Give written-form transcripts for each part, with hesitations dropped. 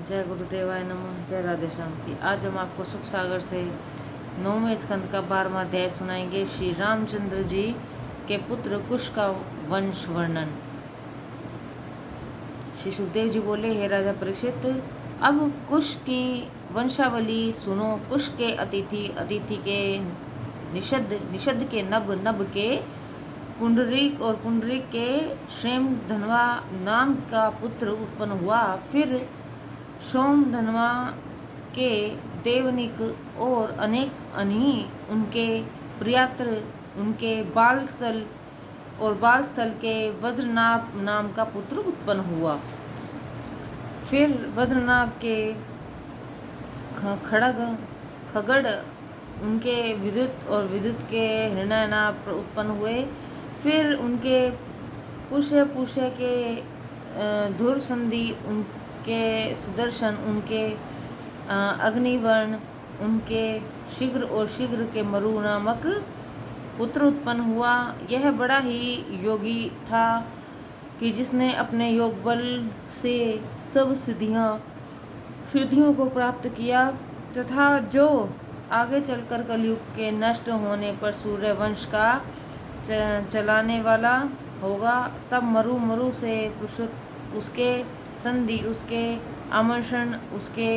जय गुरुदेवाय नमः। जय राधे श्याम की। आज हम आपको सुख सागर से 9वें स्कंद का 12वां अध्याय सुनाएंगे। श्री रामचंद्र जी के पुत्र कुश का वंश वर्णन। श्री सुखदेव जी बोले, हे राजा परीक्षित, अब कुश की वंशावली सुनो। कुश के अतिथि, अतिथि के निषद, निषद के नभ, नभ के पुंडरीक और पुंडरीक के क्षेम धनवा नाम का पुत्र उत्पन्न हुआ। फिर सोम धनवा के देवनिक और अनेक अनी उनके प्रियात्र, उनके बालस्थल और बालस्थल के वज्रनाभ नाम का पुत्र उत्पन्न हुआ। फिर वज्रनाभ के खड़ग खगड़ उनके विद्युत और विद्युत के हृणयनाभ उत्पन्न हुए। फिर उनके पुष्य के धुर संधि, उनके सुदर्शन, उनके अग्निवर्ण, उनके शीघ्र और शीघ्र के मरु नामक पुत्र उत्पन्न हुआ। यह बड़ा ही योगी था कि जिसने अपने योग बल से सब सिद्धियों को प्राप्त किया, तथा जो आगे चलकर कलयुग के नष्ट होने पर सूर्य वंश का चलाने वाला होगा। तब मरु से उसके संधि, उसके आमर्षण, उसके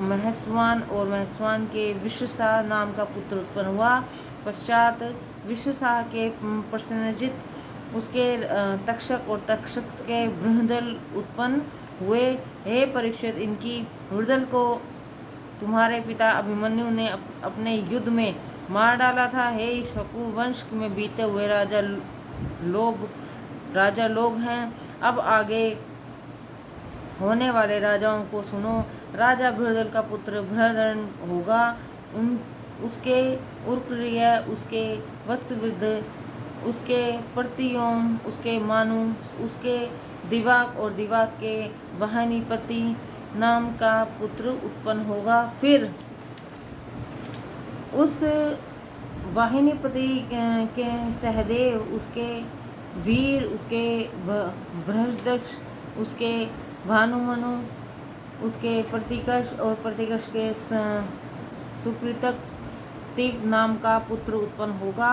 महस्वान और महस्वान के विश्वसा नाम का पुत्र उत्पन्न हुआ। पश्चात विश्वसा के प्रसन्नजित उसके तक्षक और तक्षक के बृहदल उत्पन्न हुए। हे परीक्षित, इनकी बृहदल को तुम्हारे पिता अभिमन्यु ने अपने युद्ध में मार डाला था। हे शकु वंश में बीते हुए राजा लोग हैं। अब आगे होने वाले राजाओं को सुनो। राजा बृहदल का पुत्र बृहदरण होगा। उसके उर्क्रिय, उसके वत्सवृद्ध, उसके प्रतियोम, उसके मानु, उसके दिवाक और दिवाक के वाहिनीपति नाम का पुत्र उत्पन्न होगा। फिर उस वाहिनीपति के सहदेव, उसके वीर, उसके बृहस्पति, उसके भानुमनु, उसके प्रतिकर्ष और प्रतिकर्ष के सुकृतक नाम का पुत्र उत्पन्न होगा।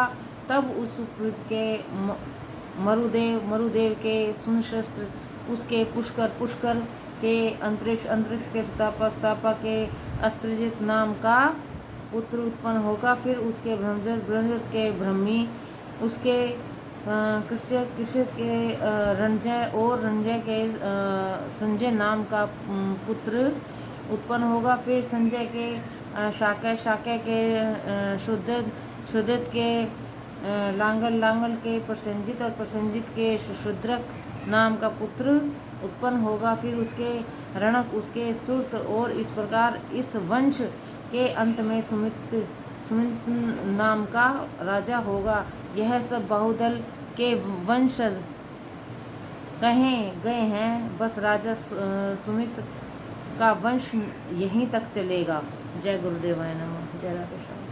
तब उस सुकृत के मरुदेव के सुनशस्त्र, उसके पुष्कर के अंतरिक्ष के सुतापा के अस्त्रजित नाम का पुत्र उत्पन्न होगा। फिर उसके ब्रह्मजत के ब्रह्मी, उसके कृष्य के रणजय और रणजय के संजय नाम का पुत्र उत्पन्न होगा। फिर संजय के शाक्य के शुद्धत के लांगल के प्रसंजित और प्रसंजित के शुद्रक नाम का पुत्र उत्पन्न होगा। फिर उसके रणक, उसके सुरत, और इस प्रकार इस वंश के अंत में सुमित नाम का राजा होगा। यह सब बाहुदल के वंशज कहे गए हैं। बस राजा सुमित का वंश यहीं तक चलेगा। जय गुरुदेवाय नमः। जय राधे श्याम।